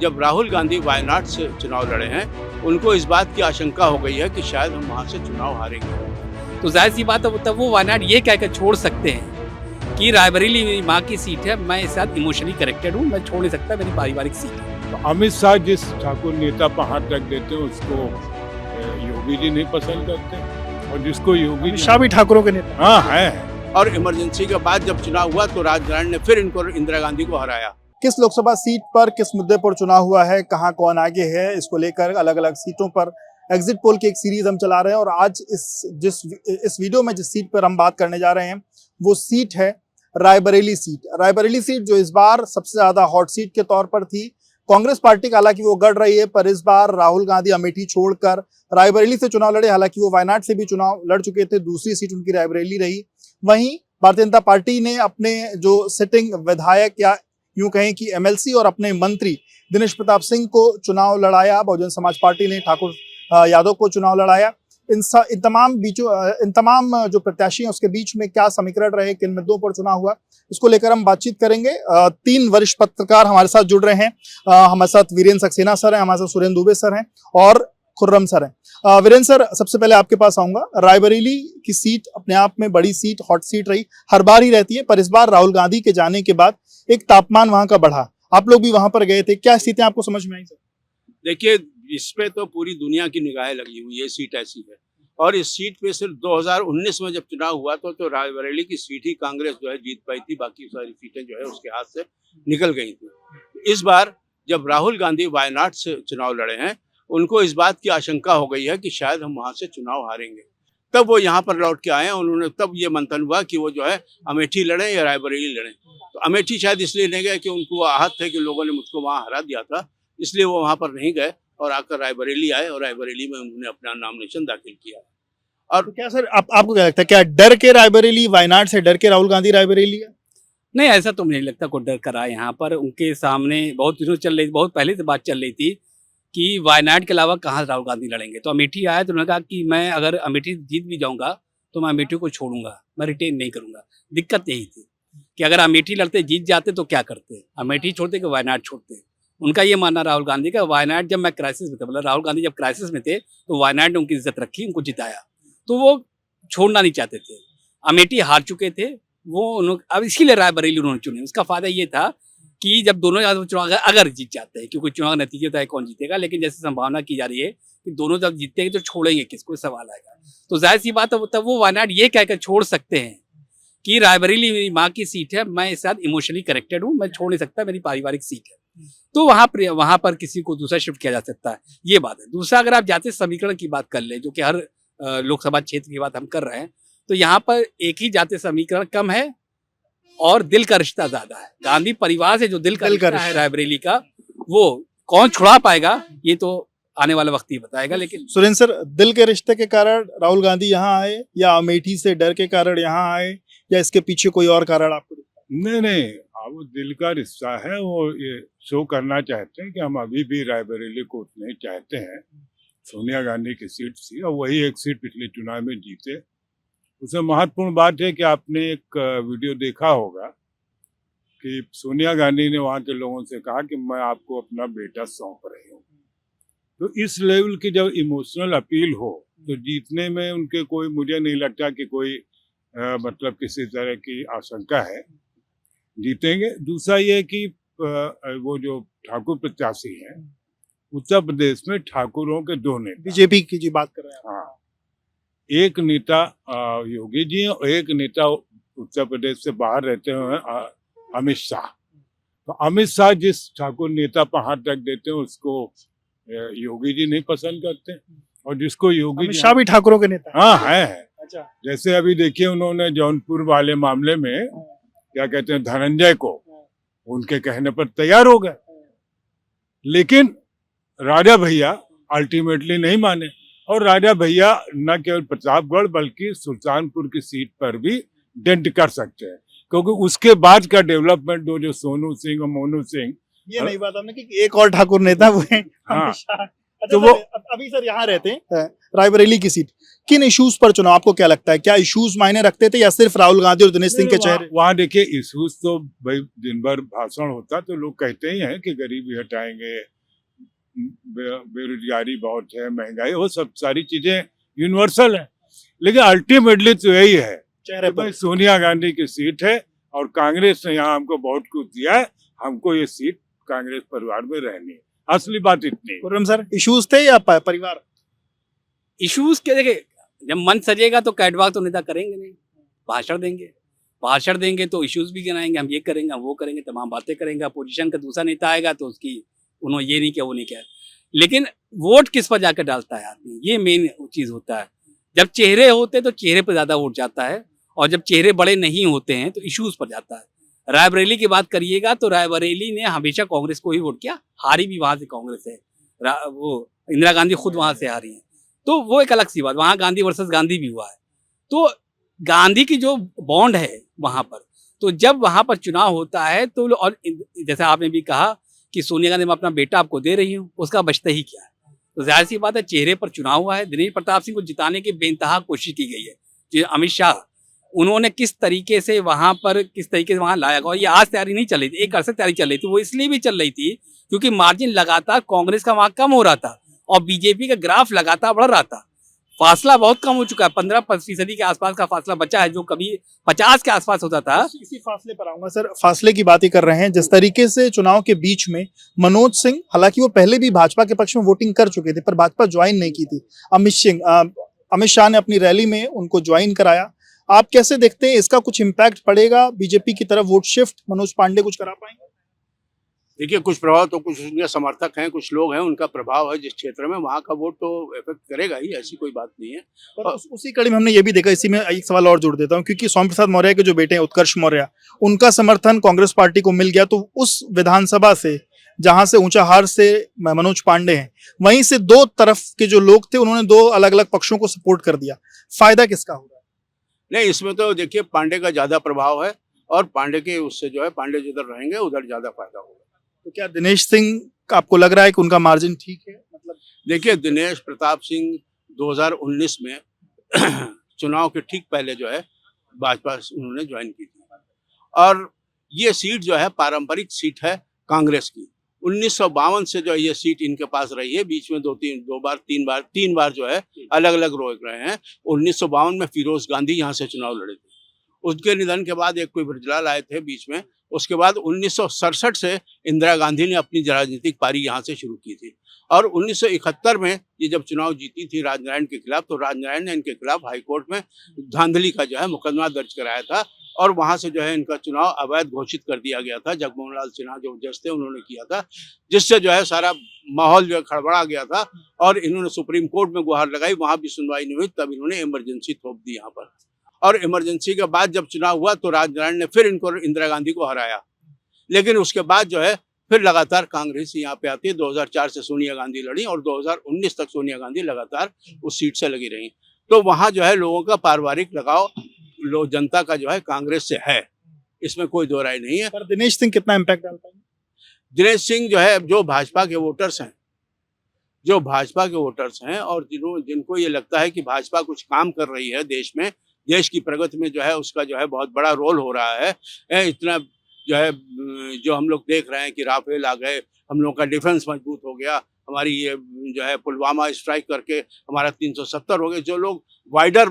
जब राहुल गांधी वायनाड से चुनाव लड़े हैं, उनको इस बात की आशंका हो गई है कि शायद हम वहां से चुनाव हारेंगे। तो जाहिर सी बात है तब वो वायनाड ये कहकर छोड़ सकते हैं कि रायबरेली मेरी माँ की सीट है, मैं इस साथ इमोशनली कनेक्टेड हूँ, मैं छोड़ नहीं सकता, मेरी पारिवारिक सीट है। तो अमित शाह जिस ठाकुर नेता पर हाथ रख देते हैं उसको योगी जी नहीं पसंद करते, और जिसको योगी अमित शाह भी ठाकुरों के नेता हाँ है। और इमरजेंसी के बाद जब चुनाव हुआ तो राजनारायण ने फिर इनको इंदिरा गांधी को हराया। किस लोकसभा सीट पर किस मुद्दे पर चुनाव हुआ है, कहां कौन आगे है, इसको लेकर अलग अलग सीटों पर एग्जिट पोल की एक सीरीज हम चला रहे हैं। और आज इस वीडियो में जिस सीट पर हम बात करने जा रहे हैं वो सीट है रायबरेली सीट। रायबरेली सीट जो इस बार सबसे ज्यादा हॉट सीट के तौर पर थी। कांग्रेस पार्टी का हालांकि वो गढ़ रही है, पर इस बार राहुल गांधी अमेठी छोड़कर रायबरेली से चुनाव लड़े। हालांकि वो वायनाड से भी चुनाव लड़ चुके थे, दूसरी सीट उनकी रायबरेली रही। वहीं भारतीय जनता पार्टी ने अपने जो सिटिंग विधायक या यूं कहें कि एमएलसी और अपने मंत्री दिनेश प्रताप सिंह को चुनाव लड़ाया। बहुजन समाज पार्टी ने ठाकुर यादव को चुनाव लड़ाया। इन तमाम जो प्रत्याशी हैं उसके बीच में क्या समीकरण रहे, किन मुद्दों पर चुनाव हुआ, इसको लेकर हम बातचीत करेंगे। 3 वरिष्ठ पत्रकार हमारे साथ जुड़ रहे हैं। हमारे साथ वीरेंद्र सक्सेना सर हैं, हमारे साथ सुरेंद्र दुबे सर हैं और खुर्रम सर हैं। वीरेंद्र सर, सबसे पहले आपके पास आऊंगा। रायबरेली की सीट अपने आप में बड़ी सीट, हॉट सीट रही, हर बार ही रहती है, पर इस बार राहुल गांधी के जाने के बाद एक तापमान वहां का बढ़ा। आप लोग भी वहां पर गए थे, क्या स्थिति आपको समझ में आई सर? देखिए, इस पे तो पूरी दुनिया की निगाहें लगी हुई है। सीट ऐसी है और इस सीट पे सिर्फ 2019 में जब चुनाव हुआ तो रायबरेली की सीट ही कांग्रेस जो है जीत पाई थी, बाकी सारी सीटें जो है उसके हाथ से निकल गई थी। इस बार जब राहुल गांधी वायनाड से चुनाव लड़े हैं, उनको इस बात की आशंका हो गई है कि शायद हम वहां से चुनाव हारेंगे। तब वो यहाँ पर लौट के आए हैं। उन्होंने तब ये मंथन हुआ कि वो जो है अमेठी लड़े या रायबरेली लड़े। तो अमेठी शायद इसलिए नहीं गए कि उनको आहत थे कि लोगों ने मुझको वहां हरा दिया था, इसलिए वो वहां पर नहीं गए और आकर रायबरेली आए और रायबरेली में उन्होंने अपना नॉमिनेशन दाखिल किया। और क्या सर, आपको क्या लगता है, क्या डर के रायबरेली, वायनाड से डर के राहुल गांधी रायबरेली है? नहीं, ऐसा तो मुझे नहीं लगता कोई डर कर रहा है। यहाँ पर उनके सामने बहुत दिनों चल रही, बहुत पहले से बात चल रही थी कि वायनाड के अलावा कहाँ राहुल गांधी लड़ेंगे। तो अमेठी आया तो उन्होंने कहा कि मैं अगर अमेठी जीत भी जाऊंगा तो मैं अमेठी को छोड़ूंगा, मैं रिटेन नहीं करूंगा। दिक्कत यही थी कि अगर अमेठी लड़ते जीत जाते तो क्या करते, अमेठी छोड़ते कि वायनाड छोड़ते। उनका ये मानना राहुल गांधी का, वायनाड जब मैं क्राइसिस में था, मतलब राहुल गांधी जब क्राइसिस में थे तो वायनाड ने उनकी इज्जत रखी, उनको जिताया, तो वो छोड़ना नहीं चाहते थे। अमेठी हार चुके थे वो, अब इसीलिए रायबरेली उन्होंने चुनी। उसका फायदा ये था कि जब दोनों चुनाव अगर जीत जाते हैं, क्योंकि चुनाव नतीजे होता है कौन जीतेगा, लेकिन जैसे संभावना की जा रही है कि दोनों जब जीतेंगे तो छोड़ेंगे किसको, सवाल आएगा। तो जाहिर सी बात है तब वो वायनाड ये कहकर छोड़ सकते हैं कि रायबरेली मेरी माँ की सीट है, मैं इस साथ इमोशनली कनेक्टेड हूँ, मैं छोड़ नहीं सकता, मेरी पारिवारिक सीट है। तो वहां पर किसी को दूसरा शिफ्ट किया जा सकता है, ये बात है। दूसरा, अगर आप जातीय समीकरण की बात कर ले, जो कि हर लोकसभा क्षेत्र की बात हम कर रहे हैं, तो यहाँ पर एक ही जातीय समीकरण कम है और दिल का रिश्ता ज्यादा है। गांधी परिवार से जो दिल का रिश्ता है रायबरेली का, वो कौन छुड़ा पाएगा ये तो आने वाला वक्त ही बताएगा। लेकिन सुरेंद्र सर, दिल के रिश्ते के कारण राहुल गांधी यहाँ आए, या अमेठी से डर के कारण यहाँ आए, या इसके पीछे कोई और कारण आपको? नहीं, वो दिल का रिश्ता है। वो ये शो करना चाहते हैं कि हम अभी भी रायबरेली को उतने चाहते हैं। सोनिया गांधी की सीट थी और वही एक सीट पिछले चुनाव में जीते। उसमें महत्वपूर्ण बात है कि आपने एक वीडियो देखा होगा कि सोनिया गांधी ने वहाँ के लोगों से कहा कि मैं आपको अपना बेटा सौंप रही हूँ। तो इस लेवल की जब इमोशनल अपील हो तो जीतने में उनके कोई, मुझे नहीं लगता कि कोई मतलब किसी तरह की आशंका है, जीतेंगे। दूसरा ये कि वो जो ठाकुर प्रत्याशी हैं उत्तर प्रदेश में, ठाकुरों के 2 नेता, बीजेपी की जी बात कर रहे हैं। हाँ, एक नेता योगी जी और एक नेता उत्तर प्रदेश से बाहर रहते हुए अमित शाह। तो अमित शाह जिस ठाकुर नेता पर हाथ रख देते हैं उसको योगी जी नहीं पसंद करते, और जिसको योगी अमित शाह भी ठाकुरों के नेता हाँ है। अच्छा, जैसे अभी देखिए उन्होंने जौनपुर वाले मामले में क्या कहते हैं, धनंजय को उनके कहने पर तैयार हो गए, लेकिन राजा भैया अल्टीमेटली नहीं माने। और राजा भैया न केवल प्रतापगढ़ बल्कि सुल्तानपुर की सीट पर भी डेंट कर सकते हैं, क्योंकि उसके बाद का डेवलपमेंट जो सोनू सिंह और मोनू सिंह, ये नहीं बात हमने कि एक और ठाकुर नेता हुए हाँ, तो वो अभी सर यहाँ रहते हैं रायबरेली की सीट, किन इश्यूज पर चुनाव, आपको क्या लगता है, क्या इश्यूज मायने रखते थे या सिर्फ राहुल गांधी और दिनेश सिंह के चेहरे? वहाँ देखिए इश्यूज तो भाई दिन भर भाषण होता तो लोग कहते ही हैं कि गरीबी हटाएंगे, बेरोजगारी बहुत है, महंगाई, वो सब सारी चीजें यूनिवर्सल है, लेकिन अल्टीमेटली तो यही है चेहरे कि पर भाई सोनिया गांधी की सीट है और कांग्रेस ने यहाँ हमको बहुत कुछ दिया है, हमको ये सीट कांग्रेस परिवार में रहनी है। असली बात इतनी है। पूर्णम सर, इश्यूज थे या परिवार? इश्यूज के देखिए, जब मन सजेगा तो कैटवॉक तो नेता करेंगे नहीं, भाषण देंगे तो इश्यूज भी गिनाएंगे, हम ये करेंगे, हम वो करेंगे, तमाम बातें करेंगे। अपोजिशन का दूसरा नेता आएगा तो उसकी उन्होंने ये नहीं किया, वो नहीं किया, लेकिन वोट किस पर जाकर डालता है आदमी, ये मेन चीज होता है। जब चेहरे होते हैं तो चेहरे पर ज्यादा वोट जाता है, और जब चेहरे बड़े नहीं होते हैं तो इश्यूज पर जाता है। रायबरेली की बात करिएगा तो रायबरेली ने हमेशा कांग्रेस को ही वोट किया, हारी भी वहां से कांग्रेस है, वो इंदिरा गांधी खुद वहां से हारी है, तो वो एक अलग सी बात, वहां गांधी वर्सेस गांधी भी हुआ है। तो गांधी की जो बॉन्ड है वहां पर, तो जब वहां पर चुनाव होता है तो, और जैसा आपने भी कहा कि सोनिया गांधी, मैं अपना बेटा आपको दे रही हूँ, उसका बचता ही क्या है, तो जाहिर सी बात है चेहरे पर चुनाव हुआ है। दिनेश प्रताप सिंह को जिताने की बेइंतहा कोशिश की गई है, जो अमित शाह उन्होंने किस तरीके से वहां पर, किस तरीके से वहां लाया, और ये आज तैयारी नहीं चल रही थी, एक अरसे तैयारी चल रही थी, वो इसलिए भी चल रही थी क्योंकि मार्जिन लगातार कांग्रेस का वहां कम हो रहा था और बीजेपी का ग्राफ लगातार बढ़ रहा था। फासला बहुत कम हो चुका है, 15% के आसपास का फासला बचा है, जो कभी 50 के आसपास होता था। इसी फासले पर आऊंगा सर, फासले की बात ही कर रहे हैं। जिस तरीके से चुनाव के बीच में मनोज सिंह, हालांकि वो पहले भी भाजपा के पक्ष में वोटिंग कर चुके थे पर भाजपा ज्वाइन नहीं की थी, अमित शाह ने अपनी रैली में उनको ज्वाइन कराया। आप कैसे देखते हैं, इसका कुछ इम्पैक्ट पड़ेगा बीजेपी की तरफ, वोट शिफ्ट मनोज पांडे कुछ करा पाएंगे? देखिए, कुछ प्रभाव तो, कुछ उनके समर्थक हैं, कुछ लोग हैं, उनका प्रभाव है जिस क्षेत्र में, वहाँ का वोट तो इफेक्ट करेगा ही, ऐसी कोई बात नहीं है। पर उसी कड़ी में हमने ये भी देखा, इसी में एक सवाल और जोड़ देता हूँ, क्योंकि स्वामी प्रसाद मौर्य के जो बेटे हैं उत्कर्ष मौर्य, उनका समर्थन कांग्रेस पार्टी को मिल गया, तो उस विधानसभा से जहां से ऊंचाहार से मनोज पांडे हैं, वहीं से दो तरफ के जो लोग थे उन्होंने दो अलग अलग पक्षों को सपोर्ट कर दिया, फायदा किसका हो रहा है? नहीं, इसमें तो देखिए पांडे का ज्यादा प्रभाव है, और पांडे के उससे जो है, पांडे जिधर रहेंगे उधर ज्यादा फायदा होगा। तो क्या दिनेश सिंह आपको लग रहा है कि उनका मार्जिन ठीक है? मतलब देखिए, दिनेश प्रताप सिंह 2019 में चुनाव के ठीक पहले जो है भाजपा उन्होंने ज्वाइन की थी, और ये सीट जो है पारंपरिक सीट है कांग्रेस की। 1952 से जो है ये सीट इनके पास रही है, बीच में तीन बार जो है अलग अलग रोक रहे हैं। 1952 में फिरोज गांधी यहाँ से चुनाव लड़े थे, उसके निधन के बाद एक कोई ब्रजलाल आए थे बीच में। उसके बाद 1967 से इंदिरा गांधी ने अपनी राजनीतिक पारी यहाँ से शुरू की थी, और 1971 में ये जब चुनाव जीती थी राजनारायण के खिलाफ, तो राजनारायण ने इनके खिलाफ हाईकोर्ट में धांधली का जो है मुकदमा दर्ज कराया था, और वहां से जो है इनका चुनाव अवैध घोषित कर दिया गया था। जगमोहन लाल सिन्हा जो जज थे उन्होंने किया था, जिससे जो है सारा माहौल जो है खड़बड़ा गया था, और इन्होंने सुप्रीम कोर्ट में गुहार लगाई, वहां भी सुनवाई नहीं हुई, तब इन्होंने इमरजेंसी थोप दी यहाँ पर। और इमरजेंसी के बाद जब चुनाव हुआ तो राजनारायण ने फिर इनको, इंदिरा गांधी को हराया, लेकिन उसके बाद जो है फिर लगातार कांग्रेस यहाँ पे आती है। 2004 से सोनिया गांधी लड़ी और 2019 तक सोनिया गांधी लगातार उस सीट से लगी रही, तो वहां जो है लोगों का पारिवारिक लगाव, लोग जनता का जो है कांग्रेस से है, इसमें कोई दो राय नहीं है। पर दिनेश सिंह कितना इम्पैक्ट डाल पाएंगे? दिनेश सिंह जो है, जो भाजपा के वोटर्स हैं, और जिनको ये लगता है कि भाजपा कुछ काम कर रही है देश में, देश की प्रगति में जो है उसका जो है बहुत बड़ा रोल हो रहा है। इतना जो है, जो हम लोग देख रहे हैं कि राफेल आ गए, हम लोगों का डिफेंस मजबूत हो गया, हमारी ये जो है पुलवामा स्ट्राइक करके हमारा 370 हो गए, जो लोग वाइडर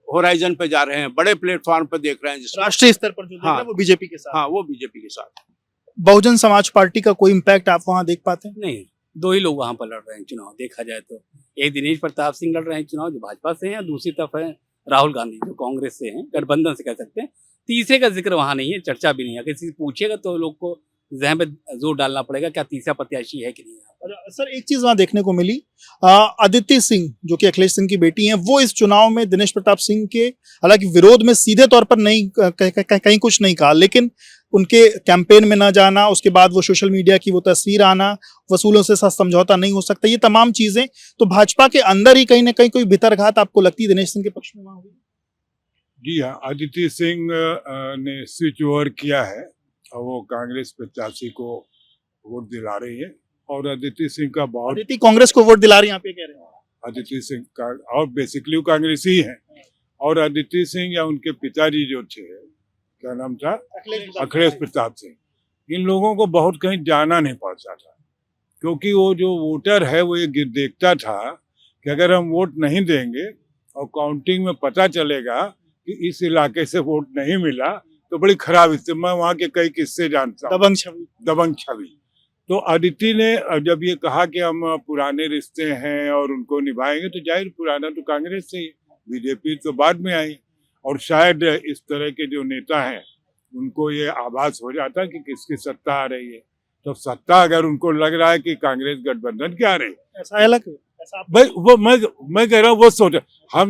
होराइजन पे जा रहे हैं, बड़े प्लेटफॉर्म पे देख रहे हैं, राष्ट्रीय स्तर पर जो देख रहे हैं वो बीजेपी के साथ। हाँ, वो बीजेपी के साथ। बहुजन समाज पार्टी का कोई इम्पैक्ट आप वहां देख पाते हैं? नहीं, दो ही लोग वहां पर लड़ रहे हैं चुनाव, देखा जाए तो एक दिनेश प्रताप सिंह लड़ रहे हैं चुनाव जो भाजपा से हैं, दूसरी तरफ है राहुल गांधी जो कांग्रेस से हैं, गठबंधन से कह सकते हैं। तीसरे का जिक्र वहां नहीं है, चर्चा भी नहीं है। किसी से पूछेगा तो लोग को जहन पे जोर डालना पड़ेगा, क्या तीसरा प्रत्याशी है कि नहीं है। सर एक चीज वहां देखने को मिली, अदिति सिंह जो कि अखिलेश सिंह की बेटी हैं, वो इस चुनाव में दिनेश प्रताप सिंह के हालांकि विरोध में सीधे तौर पर नहीं कहीं कुछ नहीं कहा, लेकिन उनके कैंपेन में ना जाना, उसके बाद वो सोशल मीडिया की वो तस्वीर आना, वसूलों से साथ समझौता नहीं हो सकता, ये तमाम चीजें तो भाजपा के अंदर ही कहीं ना कहीं कोई भितरघात आपको लगती है दिनेश सिंह के पक्ष में वहां हुई? जी हाँ, अदिति सिंह ने स्विच ओवर किया है और वो कांग्रेस प्रत्याशी को वोट दिला रही है, और अदिति सिंह का बहुत, अदिति कांग्रेस को वोट दिला रही है, यहाँ पे कह रहे हैं। अदिति सिंह का, और बेसिकली वो कांग्रेसी हैं। और अदिति सिंह या उनके पिताजी जो थे, क्या नाम था, अखिलेश प्रताप सिंह, इन लोगों को बहुत कहीं जाना नहीं पड़ता था, क्योंकि वो जो वोटर है वो ये देखता था कि अगर हम वोट नहीं देंगे और काउंटिंग में पता चलेगा कि इस इलाके से वोट नहीं मिला तो बड़ी खराब स्थिति। मैं वहाँ के कई किस्से जानता हूँ, दबंग छवि। तो अदिति ने जब ये कहा कि हम पुराने रिश्ते हैं और उनको निभाएंगे, तो जाहिर पुराना तो कांग्रेस से ही, बीजेपी तो बाद में आई। और शायद इस तरह के जो नेता हैं उनको ये आभास हो जाता है कि किसकी सत्ता आ रही है। तो सत्ता अगर उनको लग रहा है कि कांग्रेस गठबंधन की आ रही है, ऐसा अलग, ऐसा भाई वो मैं कह रहा हूँ वो सोचा,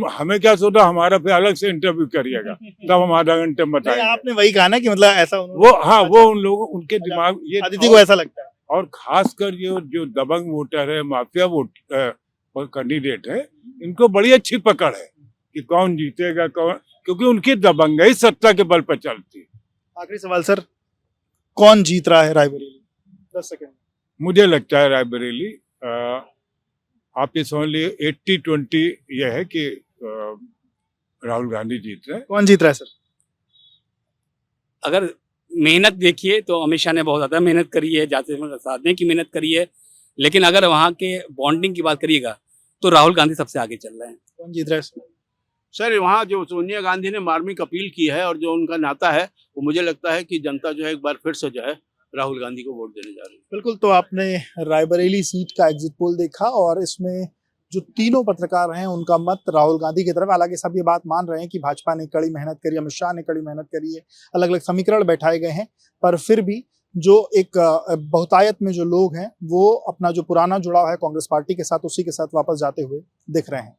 हमें क्या सोचा, हमारा फिर अलग से इंटरव्यू करिएगा तब हम आधा घंटे में बताएंगे। आपने वही कहा ना कि मतलब ऐसा वो, हाँ, वो उन लोगों, उनके दिमाग ये, अदिति को ऐसा लगता है। और खासकर ये जो दबंग वोटर है, माफिया वोट कैंडिडेट है, इनको बड़ी अच्छी पकड़ है कि कौन जीतेगा कौन, क्योंकि उनकी दबंगई सत्ता के बल पर चलती है। आखिरी सवाल सर, कौन जीत रहा है रायबरेली? 10 सेकंड। मुझे लगता है रायबरेली, आप ये समझ लिए 80-20 ये है कि राहुल गांधी जीत रहे हैं। कौन जीत रहा है सर? अगर मेहनत देखिए तो अमित शाह ने बहुत ज़्यादा मेहनत करी है, जाते समय साधने की मेहनत करी है, लेकिन अगर वहाँ के बॉन्डिंग की बात करिएगा तो राहुल गांधी सबसे आगे चल रहे हैं। कौन जीत रहा है सर? सर वहाँ जो सोनिया गांधी ने मार्मिक अपील की है और जो उनका नाता है, वो मुझे लगता है कि जनता जो है एक बार फिर से जो है राहुल गांधी को वोट देने जा रही है। बिल्कुल, तो आपने रायबरेली सीट का एग्जिट पोल देखा और इसमें जो तीनों पत्रकार हैं उनका मत राहुल गांधी की तरफ। हालांकि सब ये बात मान रहे हैं कि भाजपा ने कड़ी मेहनत करी, अमित शाह ने कड़ी मेहनत करी है, अलग अलग समीकरण बैठाए गए हैं, पर फिर भी जो एक बहुतायत में जो लोग हैं वो अपना जो पुराना जुड़ाव है कांग्रेस पार्टी के साथ, उसी के साथ वापस जाते हुए दिख रहे हैं।